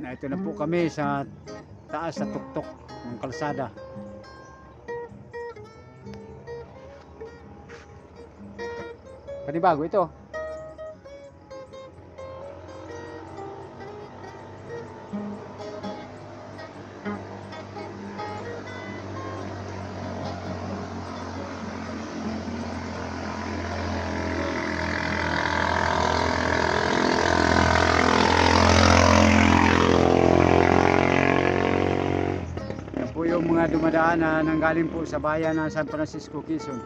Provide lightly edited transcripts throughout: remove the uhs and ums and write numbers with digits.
Na ito na po kami sa taas sa tuktok ng kalsada. Panibago ito. Yan po yung mga dumadaan na nanggaling po sa bayan ng San Francisco, Quezon,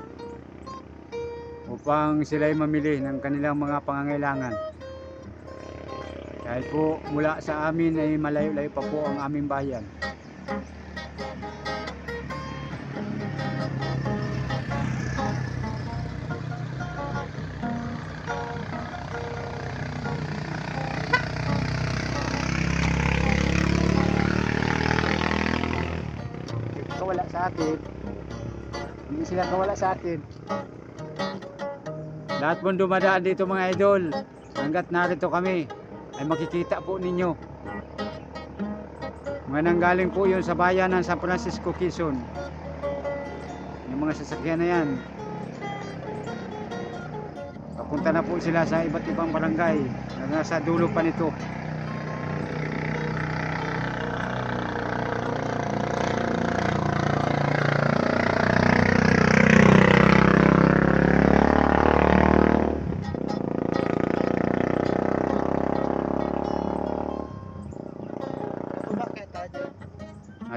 upang sila'y mamili ng kanilang mga pangangailangan. Dahil po mula sa amin ay malayo-layo pa po ang aming bayan. Kawala sa akin. Hindi sila kawala sa akin. Lahat po dumadaan dito mga idol, hanggat narito kami ay makikita po ninyo. Mga nanggaling po yun sa bayan ng San Francisco, Quezon. Yung mga sasakyan na yan, papunta na po sila sa iba't ibang barangay na nasa dulo pa nito.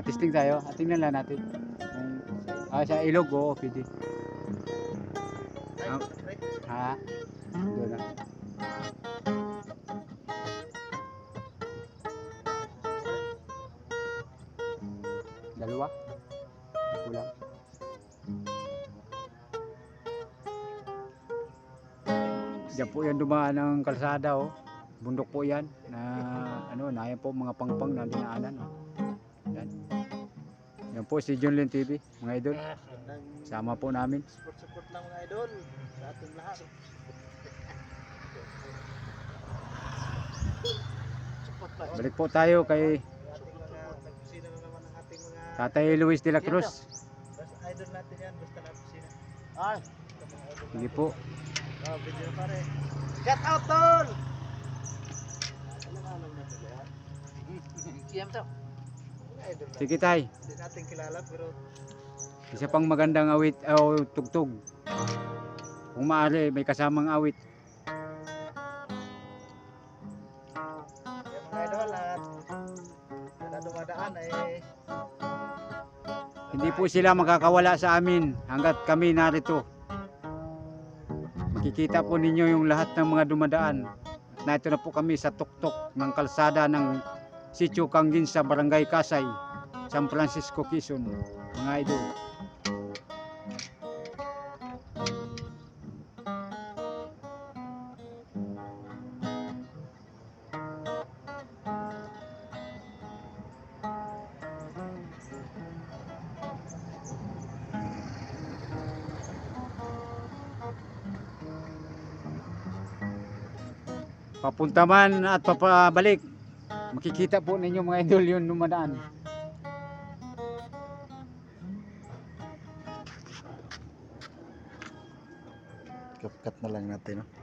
Testing tayo, tingnan lang natin. Sa ilog, oo, pwede. Ha? Doon na. Dalawa? Kulang. Diyan po yan dumaan ng kalsada, oh. Bundok po yan na na yan po mga pangpang na dinaanan. Yan. Yan po si Junlin TV, mga idol. Sama po namin. Support lang mga idol sa ating lahat. Balik po tayo kay Nagkusina na naman ang ating mga Tatay Luis de la Cruz. basta idol natin yan, basta nagkusina. Sige po. Video pare. Shout out tol! Siyam to. Idol na. Sige tay. Hindi natin kilala pero Isa pang magandang awit o tugtog. Kung maaari may kasamang awit. yung mga idol at na dumadaan ay Hindi po sila makakawala sa amin hanggat kami narito. Makikita po ninyo yung lahat ng mga dumadaan. Na ito na po kami sa tuktok ng kalsada ng Sitio Kangin sa Barangay Kasay, San Francisco, Quezon, mga idol. Papunta man at papabalik, makikita po ninyo mga idol yun dumadaan. cut na lang natin, no?